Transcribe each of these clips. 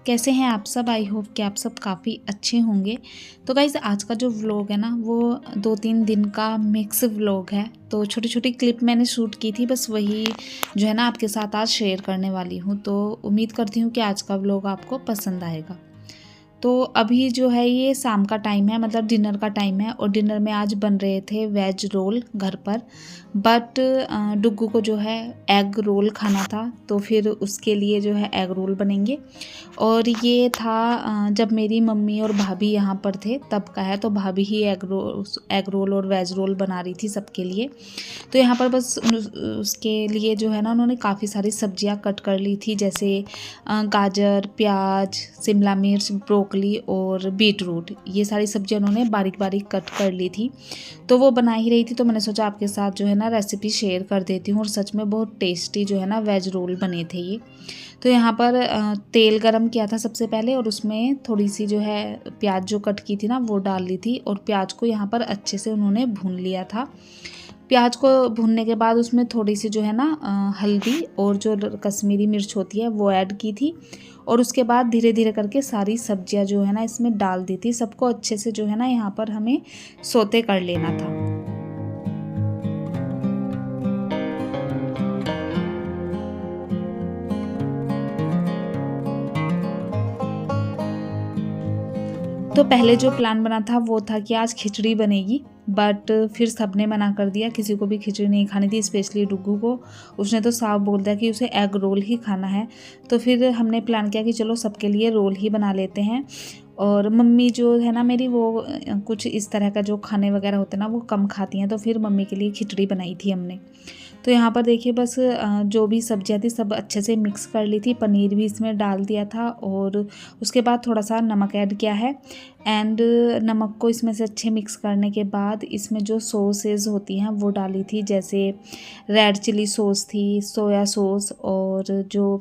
कैसे हैं आप सब? आई होप कि आप सब काफ़ी अच्छे होंगे। तो गाइज़ आज का जो व्लॉग है ना वो 2-3 दिन का मिक्स व्लॉग है। तो छोटी-छोटी क्लिप मैंने शूट की थी, बस वही जो है ना आपके साथ आज शेयर करने वाली हूँ। तो उम्मीद करती हूँ कि आज का व्लॉग आपको पसंद आएगा। तो अभी जो है ये शाम का टाइम है, मतलब डिनर का टाइम है और डिनर में आज बन रहे थे वेज रोल घर पर। बट डुग्गू को जो है एग रोल खाना था, तो फिर उसके लिए जो है एग रोल बनेंगे। और ये था जब मेरी मम्मी और भाभी यहाँ पर थे तब का है। तो भाभी ही एग रोल और वेज रोल बना रही थी सबके लिए। तो यहाँ पर बस उसके लिए जो है ना उन्होंने काफ़ी सारी सब्जियाँ कट कर ली थी, जैसे गाजर, प्याज, शिमला मिर्च, ब्रोकली और बीट रूट। ये सारी सब्जियाँ उन्होंने बारीक बारीक कट कर ली थी। तो वो बना ही रही थी, तो मैंने सोचा आपके साथ जो है ना रेसिपी शेयर कर देती हूँ। और सच में बहुत टेस्टी जो है ना वेज रोल बने थे ये। तो यहाँ पर तेल गरम किया था सबसे पहले और उसमें थोड़ी सी जो है प्याज जो कट की थी ना वो डाल ली थी। और प्याज को यहाँ पर अच्छे से उन्होंने भून लिया था। प्याज को भूनने के बाद उसमें थोड़ी सी जो है ना हल्दी और जो कश्मीरी मिर्च होती है वो ऐड की थी। और उसके बाद धीरे धीरे करके सारी सब्जियां जो है ना इसमें डाल दी थी। सबको अच्छे से जो है ना यहाँ पर हमें सोते कर लेना था। तो पहले जो प्लान बना था वो था कि आज खिचड़ी बनेगी, बट फिर सबने मना कर दिया, किसी को भी खिचड़ी नहीं खानी थी, स्पेशली डुग्गू को। उसने तो साफ बोल दिया कि उसे एग रोल ही खाना है। तो फिर हमने प्लान किया कि चलो सबके लिए रोल ही बना लेते हैं। और मम्मी जो है ना मेरी वो कुछ इस तरह का जो खाने वगैरह होते हैं ना वो कम खाती हैं, तो फिर मम्मी के लिए खिचड़ी बनाई थी हमने। तो यहाँ पर देखिए बस जो भी सब्जियाँ थी सब अच्छे से मिक्स कर ली थी, पनीर भी इसमें डाल दिया था और उसके बाद थोड़ा सा नमक ऐड किया है। एंड नमक को इसमें से अच्छे मिक्स करने के बाद इसमें जो सॉसेज होती हैं वो डाली थी, जैसे रेड चिली सॉस थी, सोया सॉस और जो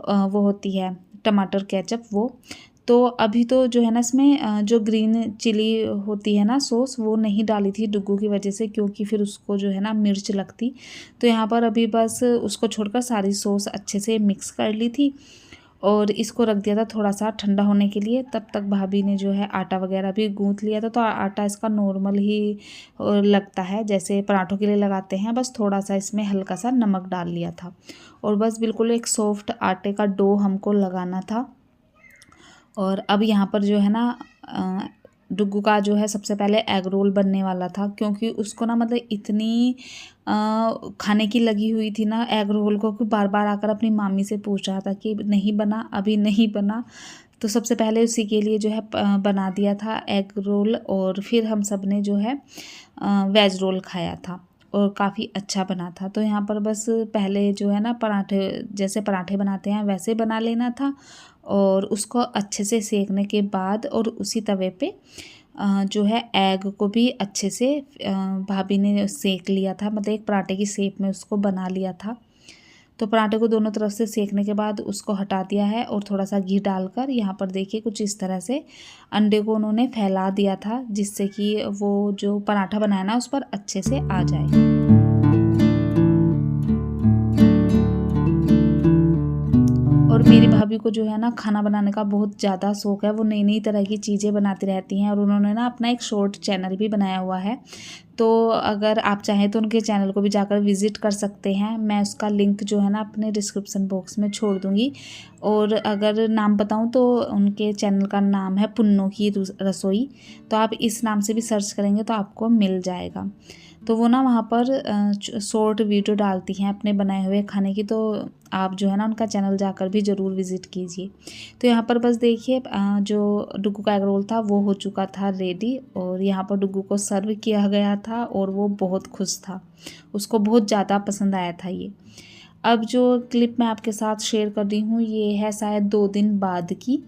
वो होती है टमाटर केचप वो। तो अभी तो जो है ना इसमें जो ग्रीन चिली होती है ना सॉस वो नहीं डाली थी डुग्गू की वजह से, क्योंकि फिर उसको जो है ना मिर्च लगती। तो यहाँ पर अभी बस उसको छोड़कर सारी सॉस अच्छे से मिक्स कर ली थी और इसको रख दिया था थोड़ा सा ठंडा होने के लिए। तब तक भाभी ने जो है आटा वगैरह भी गूँथ लिया था। तो आटा इसका नॉर्मल ही लगता है जैसे पराठों के लिए लगाते हैं, बस थोड़ा सा इसमें हल्का सा नमक डाल लिया था और बस बिल्कुल एक सॉफ्ट आटे का डो हमको लगाना था। और अब यहाँ पर जो है ना डुग्गू का जो है सबसे पहले एग रोल बनने वाला था, क्योंकि उसको ना मतलब इतनी खाने की लगी हुई थी ना एग रोल को कि बार बार आकर अपनी मामी से पूछ रहा था कि नहीं बना, अभी नहीं बना। तो सबसे पहले उसी के लिए जो है बना दिया था एग रोल और फिर हम सब ने जो है वेज रोल खाया था और काफ़ी अच्छा बना था। तो यहाँ पर बस पहले जो है ना पराठे, जैसे पराठे बनाते हैं वैसे बना लेना था और उसको अच्छे से सेकने के बाद और उसी तवे पे जो है एग को भी अच्छे से भाभी ने सेक लिया था, मतलब एक पराठे की शेप में उसको बना लिया था। तो पराठे को दोनों तरफ से सेकने के बाद उसको हटा दिया है और थोड़ा सा घी डालकर यहाँ पर देखिए कुछ इस तरह से अंडे को उन्होंने फैला दिया था, जिससे कि वो जो पराठा बनाया ना उस पर अच्छे से आ जाए। और मेरी भाभी को जो है ना खाना बनाने का बहुत ज़्यादा शौक़ है, वो नई नई तरह की चीज़ें बनाती रहती हैं और उन्होंने ना अपना एक शॉर्ट चैनल भी बनाया हुआ है। तो अगर आप चाहें तो उनके चैनल को भी जाकर विज़िट कर सकते हैं। मैं उसका लिंक जो है ना अपने डिस्क्रिप्शन बॉक्स में छोड़ दूँगी। और अगर नाम बताऊँ तो उनके चैनल का नाम है पुन्नों की रसोई। तो आप इस नाम से भी सर्च करेंगे तो आपको मिल जाएगा। तो वो ना वहाँ पर शॉर्ट वीडियो डालती हैं अपने बनाए हुए खाने की, तो आप जो है ना उनका चैनल जाकर भी ज़रूर विज़िट कीजिए। तो यहाँ पर बस देखिए जो डुग्गू का एग रोल था वो हो चुका था रेडी और यहाँ पर डुग्गू को सर्व किया गया था और वो बहुत खुश था, उसको बहुत ज़्यादा पसंद आया था ये। अब जो क्लिप मैं आपके साथ शेयर कर रही हूँ ये है शायद 2 दिन बाद की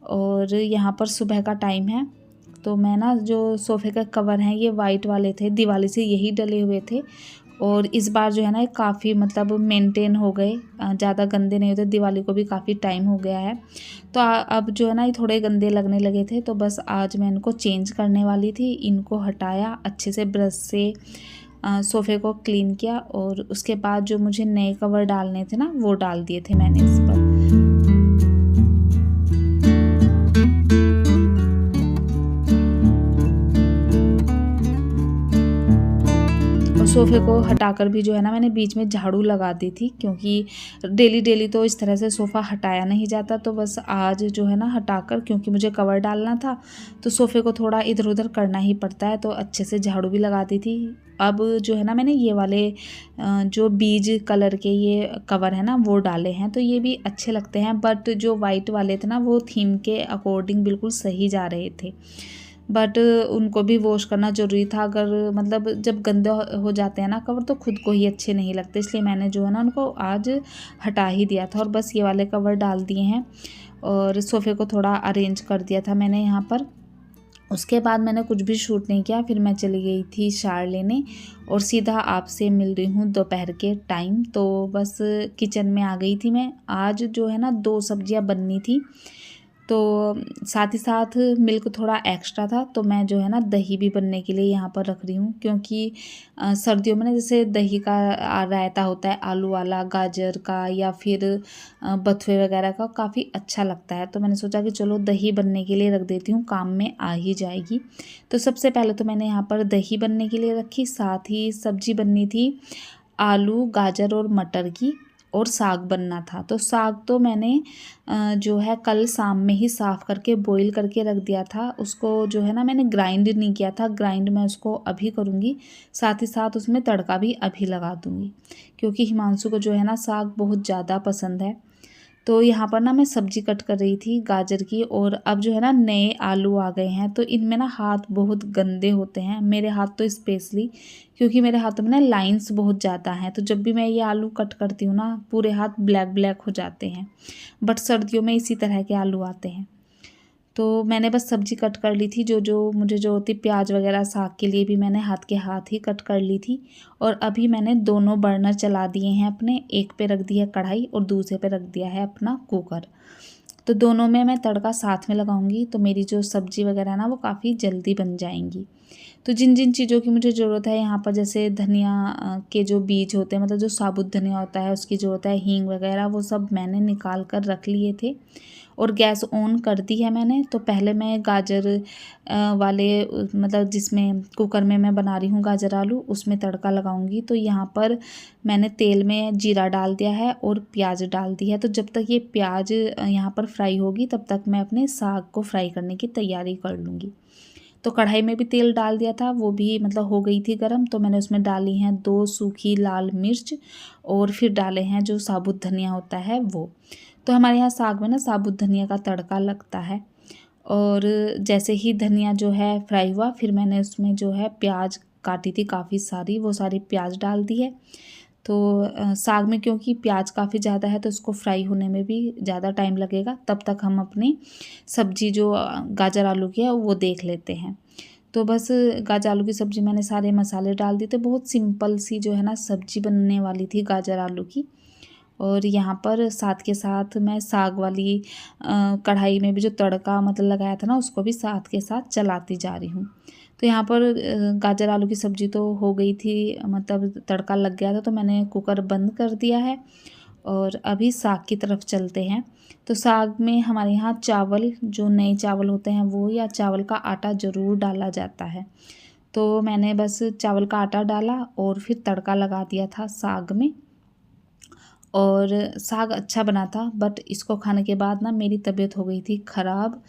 और यहाँ पर सुबह का टाइम है। तो मैं ना जो सोफ़े का कवर हैं ये वाइट वाले थे, दिवाली से यही डले हुए थे और इस बार जो है ना काफ़ी मतलब मेंटेन हो गए, ज़्यादा गंदे नहीं होते, दिवाली को भी काफ़ी टाइम हो गया है। तो अब जो है ना ये थोड़े गंदे लगने लगे थे, तो बस आज मैं इनको चेंज करने वाली थी। इनको हटाया अच्छे से ब्रश से, सोफ़े को क्लीन किया और उसके बाद जो मुझे नए कवर डालने थे ना वो डाल दिए थे मैंने इस पर। सोफ़े को हटाकर भी जो है ना मैंने बीच में झाड़ू लगा दी थी, क्योंकि डेली डेली तो इस तरह से सोफ़ा हटाया नहीं जाता। तो बस आज जो है ना हटाकर, क्योंकि मुझे कवर डालना था तो सोफ़े को थोड़ा इधर उधर करना ही पड़ता है, तो अच्छे से झाड़ू भी लगा दी थी। अब जो है ना मैंने ये वाले जो बीज कलर के ये कवर है ना वो डाले हैं, तो ये भी अच्छे लगते हैं। बट जो वाइट वाले थे ना वो थीम के अकॉर्डिंग बिल्कुल सही जा रहे थे, बट उनको भी वॉश करना ज़रूरी था। अगर मतलब जब गंदे हो जाते हैं ना कवर तो खुद को ही अच्छे नहीं लगते, इसलिए मैंने जो है ना उनको आज हटा ही दिया था और बस ये वाले कवर डाल दिए हैं और सोफ़े को थोड़ा अरेंज कर दिया था मैंने यहाँ पर। उसके बाद मैंने कुछ भी शूट नहीं किया, फिर मैं चली गई थी शार लेने और सीधा आपसे मिल रही हूँ दोपहर के टाइम। तो बस किचन में आ गई थी मैं। आज जो है ना 2 सब्जियाँ बननी थी, तो साथ ही साथ मिल्क थोड़ा एक्स्ट्रा था, तो मैं जो है ना दही भी बनने के लिए यहाँ पर रख रही हूँ, क्योंकि सर्दियों में ना जैसे दही का रायता होता है आलू वाला, गाजर का या फिर बथुए वगैरह का, काफ़ी अच्छा लगता है। तो मैंने सोचा कि चलो दही बनने के लिए रख देती हूँ, काम में आ ही जाएगी। तो सबसे पहले तो मैंने यहाँ पर दही बनने के लिए रखी, साथ ही सब्जी बननी थी आलू गाजर और मटर की, और साग बनना था। तो साग तो मैंने जो है कल शाम में ही साफ़ करके बॉईल करके रख दिया था। उसको जो है ना मैंने ग्राइंड नहीं किया था, ग्राइंड मैं उसको अभी करूँगी। साथ ही साथ उसमें तड़का भी अभी लगा दूँगी, क्योंकि हिमांशु को जो है ना साग बहुत ज़्यादा पसंद है। तो यहाँ पर ना मैं सब्जी कट कर रही थी गाजर की, और अब जो है ना नए आलू आ गए हैं, तो इनमें ना हाथ बहुत गंदे होते हैं, मेरे हाथ तो स्पेशली, क्योंकि मेरे हाथों में ना लाइंस बहुत ज़्यादा हैं। तो जब भी मैं ये आलू कट करती हूँ ना पूरे हाथ ब्लैक ब्लैक हो जाते हैं। बट सर्दियों में इसी तरह के आलू आते हैं। तो मैंने बस सब्ज़ी कट कर ली थी, जो जो मुझे जो होती प्याज वगैरह साग के लिए भी मैंने हाथ के हाथ ही कट कर ली थी। और अभी मैंने दोनों बर्नर चला दिए हैं अपने, एक पे रख दी है कढ़ाई और दूसरे पे रख दिया है अपना कुकर। तो दोनों में मैं तड़का साथ में लगाऊंगी, तो मेरी जो सब्ज़ी वगैरह है ना वो काफ़ी जल्दी बन जाएंगी। तो जिन जिन चीज़ों की मुझे ज़रूरत है यहाँ पर, जैसे धनिया के जो बीज होते हैं, मतलब जो साबुत धनिया होता है उसकी ज़रूरत है, हींग वगैरह, वो सब मैंने निकाल कर रख लिए थे और गैस ऑन कर दी है मैंने। तो पहले मैं गाजर वाले मतलब जिसमें कुकर में मैं बना रही हूँ गाजर आलू, उसमें तड़का लगाऊंगी। तो यहाँ पर मैंने तेल में जीरा डाल दिया है और प्याज डाल दी है। तो जब तक ये प्याज यहाँ पर फ्राई होगी तब तक मैं अपने साग को फ्राई करने की तैयारी कर लूँगी। तो कढ़ाई में भी तेल डाल दिया था, वो भी मतलब हो गई थी गरम। तो मैंने उसमें डाली हैं 2 सूखी लाल मिर्च और फिर डाले हैं जो साबुत धनिया होता है वो। तो हमारे यहाँ साग में ना साबुत धनिया का तड़का लगता है। और जैसे ही धनिया जो है फ्राई हुआ, फिर मैंने उसमें जो है प्याज काटी थी काफ़ी सारी, वो सारी प्याज डाल दी है। तो साग में क्योंकि प्याज काफ़ी ज़्यादा है तो उसको फ्राई होने में भी ज़्यादा टाइम लगेगा, तब तक हम अपनी सब्ज़ी जो गाजर आलू की है वो देख लेते हैं। तो बस गाजर आलू की सब्ज़ी मैंने सारे मसाले डाल दिए थे, बहुत सिंपल सी जो है ना सब्ज़ी बनने वाली थी गाजर आलू की। और यहाँ पर साथ के साथ मैं साग वाली कढ़ाई में भी जो तड़का मतलब लगाया था ना उसको भी साथ के साथ चलाती जा रही हूँ। तो यहाँ पर गाजर आलू की सब्ज़ी तो हो गई थी, मतलब तड़का लग गया था, तो मैंने कुकर बंद कर दिया है और अभी साग की तरफ चलते हैं। तो साग में हमारे यहाँ चावल, जो नए चावल होते हैं वो, या चावल का आटा ज़रूर डाला जाता है। तो मैंने बस चावल का आटा डाला और फिर तड़का लगा दिया था साग में, और साग अच्छा बना था। बट इसको खाने के बाद ना मेरी तबीयत हो गई थी ख़राब।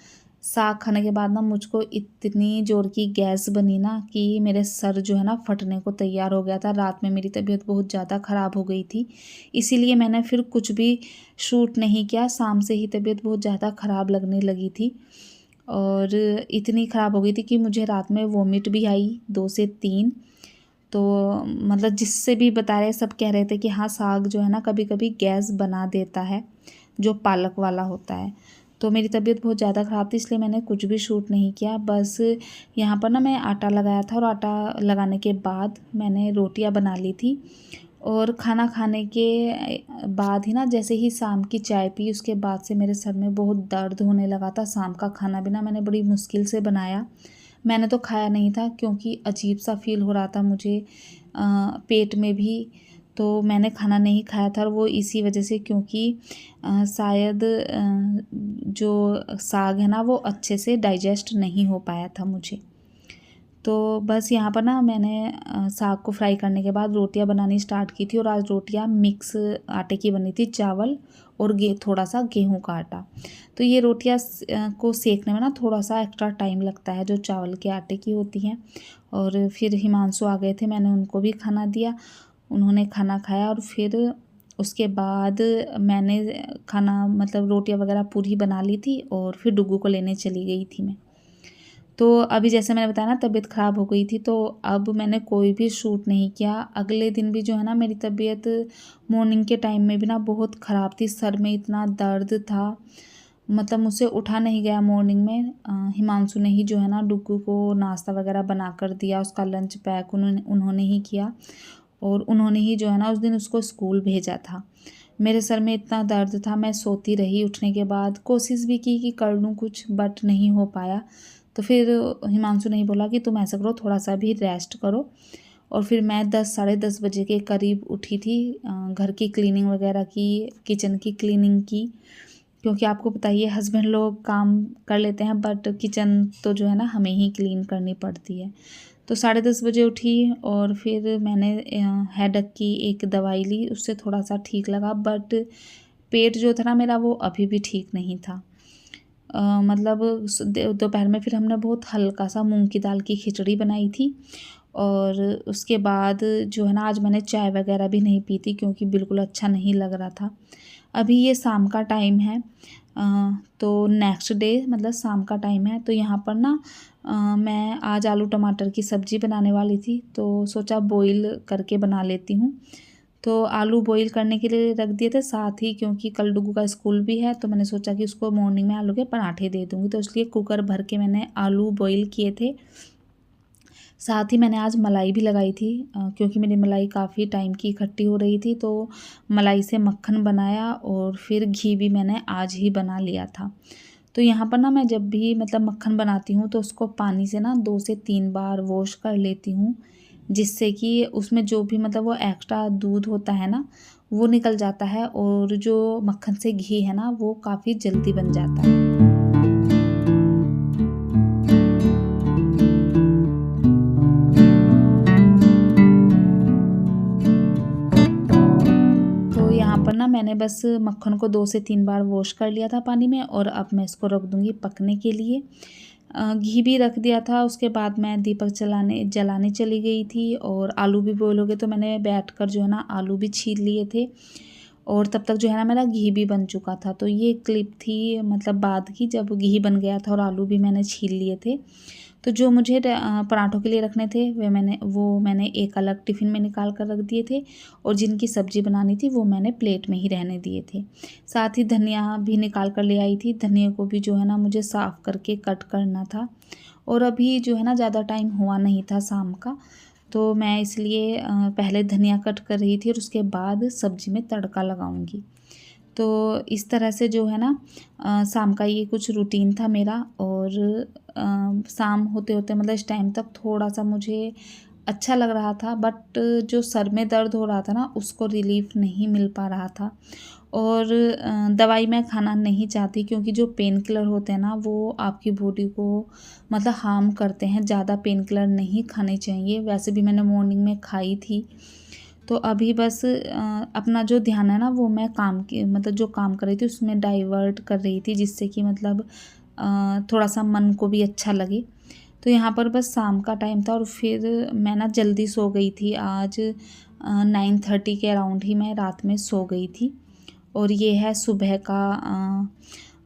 साग खाने के बाद ना मुझको इतनी ज़ोर की गैस बनी ना कि मेरे सर जो है ना फटने को तैयार हो गया था। रात में मेरी तबीयत बहुत ज़्यादा ख़राब हो गई थी, इसीलिए मैंने फिर कुछ भी शूट नहीं किया। शाम से ही तबीयत बहुत ज़्यादा ख़राब लगने लगी थी और इतनी ख़राब हो गई थी कि मुझे रात में वॉमिट भी आई 2 से 3। तो मतलब जिससे भी बता रहे सब कह रहे थे कि हाँ साग जो है ना कभी कभी गैस बना देता है, जो पालक वाला होता है। तो मेरी तबीयत बहुत ज़्यादा ख़राब थी, इसलिए मैंने कुछ भी शूट नहीं किया। बस यहाँ पर ना मैं आटा लगाया था और आटा लगाने के बाद मैंने रोटियाँ बना ली थी। और खाना खाने के बाद ही ना जैसे ही शाम की चाय पी, उसके बाद से मेरे सर में बहुत दर्द होने लगा था। शाम का खाना भी ना मैंने बड़ी मुश्किल से बनाया, मैंने तो खाया नहीं था क्योंकि अजीब सा फील हो रहा था मुझे पेट में भी। तो मैंने खाना नहीं खाया था, और वो इसी वजह से, क्योंकि शायद जो साग है ना वो अच्छे से डाइजेस्ट नहीं हो पाया था मुझे। तो बस यहाँ पर ना मैंने साग को फ्राई करने के बाद रोटियां बनानी स्टार्ट की थी। और आज रोटियां मिक्स आटे की बनी थी, चावल और थोड़ा सा गेहूं का आटा। तो ये रोटियां को सेकने में ना थोड़ा सा एक्स्ट्रा टाइम लगता है, जो चावल के आटे की होती हैं। और फिर हिमांशु आ गए थे, मैंने उनको भी खाना दिया, उन्होंने खाना खाया। और फिर उसके बाद मैंने खाना मतलब रोटियां वगैरह पूरी बना ली थी और फिर डुग्गू को लेने चली गई थी मैं। तो अभी जैसे मैंने बताया ना तबीयत ख़राब हो गई थी, तो अब मैंने कोई भी शूट नहीं किया। अगले दिन भी जो है ना मेरी तबीयत मॉर्निंग के टाइम में भी ना बहुत ख़राब थी, सर में इतना दर्द था, मतलब मुझसे उठा नहीं गया मॉर्निंग में। हिमांशु ने ही जो है ना डुग्गू को नाश्ता वगैरह बना कर दिया, उसका लंच पैक उन्होंने ही किया। और उन्होंने ही जो है ना उस दिन उसको स्कूल भेजा था। मेरे सर में इतना दर्द था, मैं सोती रही। उठने के बाद कोशिश भी की कि कर लूँ कुछ, बट नहीं हो पाया। तो फिर हिमांशु ने ही बोला कि तुम ऐसा करो, थोड़ा सा भी रेस्ट करो। और फिर मैं 10 साढ़े 10 बजे के करीब उठी थी, घर की क्लीनिंग वगैरह की, किचन की क्लीनिंग की। क्योंकि आपको पता ही है हस्बैंड लोग काम कर लेते हैं, बट किचन तो जो है ना हमें ही क्लीन करनी पड़ती है। तो 10:30 बजे उठी और फिर मैंने हेडेक की एक दवाई ली, उससे थोड़ा सा ठीक लगा। बट पेट जो था ना मेरा वो अभी भी ठीक नहीं था। मतलब दोपहर में फिर हमने बहुत हल्का सा मूंग की दाल की खिचड़ी बनाई थी। और उसके बाद जो है ना आज मैंने चाय वगैरह भी नहीं पी थी, क्योंकि बिल्कुल अच्छा नहीं लग रहा था। अभी ये शाम का टाइम है, तो नेक्स्ट डे मतलब शाम का टाइम है। तो यहाँ पर ना मैं आज आलू टमाटर की सब्ज़ी बनाने वाली थी, तो सोचा बॉईल करके बना लेती हूँ। तो आलू बॉईल करने के लिए रख दिए थे साथ ही, क्योंकि कल डुग्गू का स्कूल भी है, तो मैंने सोचा कि उसको मॉर्निंग में आलू के पराठे दे दूँगी। तो इसलिए कुकर भर के मैंने आलू बॉईल किए थे। साथ ही मैंने आज मलाई भी लगाई थी, क्योंकि मेरी मलाई काफ़ी टाइम की इकट्ठी हो रही थी, तो मलाई से मक्खन बनाया। और फिर घी भी मैंने आज ही बना लिया था। तो यहाँ पर ना मैं जब भी मतलब मक्खन बनाती हूँ तो उसको पानी से ना 2 से 3 बार वॉश कर लेती हूँ, जिससे कि उसमें जो भी मतलब वो एक्स्ट्रा दूध होता है ना वो निकल जाता है, और जो मक्खन से घी है ना वो काफ़ी जल्दी बन जाता है। तो यहाँ पर ना मैंने बस मक्खन को 2 से 3 बार वॉश कर लिया था पानी में, और अब मैं इसको रख दूँगी पकने के लिए। घी भी रख दिया था, उसके बाद मैं दीपक जलाने चली गई थी। और आलू भी बॉयल हो गए, तो मैंने बैठकर जो है ना आलू भी छील लिए थे। और तब तक जो है ना मेरा घी भी बन चुका था। तो ये क्लिप थी मतलब बाद की, जब घी बन गया था और आलू भी मैंने छील लिए थे। तो जो मुझे पराठों के लिए रखने थे वो मैंने एक अलग टिफ़िन में निकाल कर रख दिए थे, और जिनकी सब्ज़ी बनानी थी वो मैंने प्लेट में ही रहने दिए थे। साथ ही धनिया भी निकाल कर ले आई थी, धनिया को भी जो है ना मुझे साफ़ करके कट करना था। और अभी जो है ना ज़्यादा टाइम हुआ नहीं था शाम का, तो मैं इसलिए पहले धनिया कट कर रही थी और उसके बाद सब्ज़ी में तड़का लगाऊंगी। तो इस तरह से जो है ना शाम का ये कुछ रूटीन था मेरा। और शाम होते होते मतलब इस टाइम तक थोड़ा सा मुझे अच्छा लग रहा था, बट जो सर में दर्द हो रहा था ना उसको रिलीफ नहीं मिल पा रहा था। और दवाई मैं खाना नहीं चाहती, क्योंकि जो पेन किलर होते हैं ना वो आपकी बॉडी को मतलब हार्म करते हैं। ज़्यादा पेन किलर नहीं खाने चाहिए, वैसे भी मैंने मॉर्निंग में खाई थी। तो अभी बस अपना जो ध्यान है ना वो मैं काम की मतलब जो काम कर रही थी उसमें डाइवर्ट कर रही थी, जिससे कि मतलब थोड़ा सा मन को भी अच्छा लगे। तो यहाँ पर बस शाम का टाइम था, और फिर मैं ना जल्दी सो गई थी आज। 9:30 के अराउंड ही मैं रात में सो गई थी। और ये है सुबह का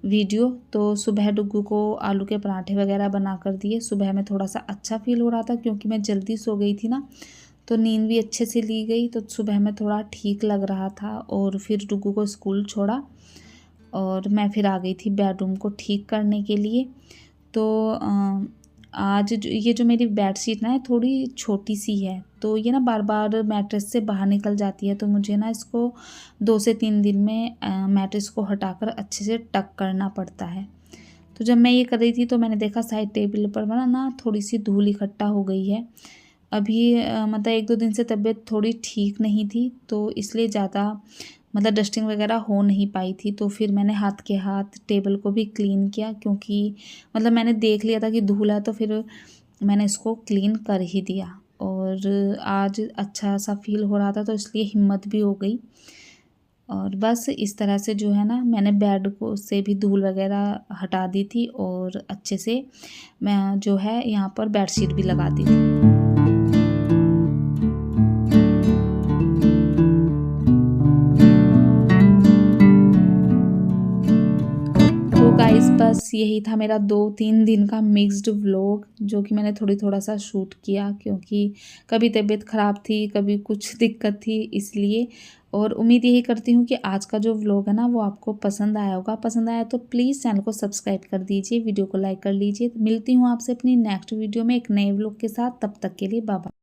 वीडियो। तो सुबह डुग्गू को आलू के पराठे वगैरह बना कर दिए। सुबह में थोड़ा सा अच्छा फील हो रहा था, क्योंकि मैं जल्दी सो गई थी ना, तो नींद भी अच्छे से ली गई, तो सुबह में थोड़ा ठीक लग रहा था। और फिर डुग्गू को स्कूल छोड़ा और मैं फिर आ गई थी बेडरूम को ठीक करने के लिए। तो आज ये जो मेरी बेडशीट ना है थोड़ी छोटी सी है, तो ये ना बार बार मैट्रेस से बाहर निकल जाती है, तो मुझे ना इसको 2 से 3 दिन में मैट्रेस को हटाकर अच्छे से टक करना पड़ता है। तो जब मैं ये कर रही थी तो मैंने देखा साइड टेबल पर ना थोड़ी सी धूल इकट्ठा हो गई है। अभी मतलब 1-2 दिन से तबीयत थोड़ी ठीक नहीं थी, तो इसलिए ज़्यादा मतलब डस्टिंग वगैरह हो नहीं पाई थी। तो फिर मैंने हाथ के हाथ टेबल को भी क्लीन किया, क्योंकि मतलब मैंने देख लिया था कि धूल है, तो फिर मैंने इसको क्लीन कर ही दिया। और आज अच्छा सा फील हो रहा था तो इसलिए हिम्मत भी हो गई। और बस इस तरह से जो है ना, मैंने बेड को से भी धूल वगैरह हटा दी थी और अच्छे से मैं जो है यहाँ पर बेडशीट भी लगा दी थी। तो गाइस बस यही था मेरा 2-3 दिन का मिक्स्ड व्लॉग, जो कि मैंने थोड़ा सा शूट किया, क्योंकि कभी तबीयत ख़राब थी, कभी कुछ दिक्कत थी इसलिए। और उम्मीद यही करती हूँ कि आज का जो व्लॉग है ना वो आपको पसंद आया होगा। पसंद आया तो प्लीज़ चैनल को सब्सक्राइब कर दीजिए, वीडियो को लाइक कर लीजिए। मिलती हूँ आपसे अपनी नेक्स्ट वीडियो में एक नए व्लॉग के साथ। तब तक के लिए बाय बाय।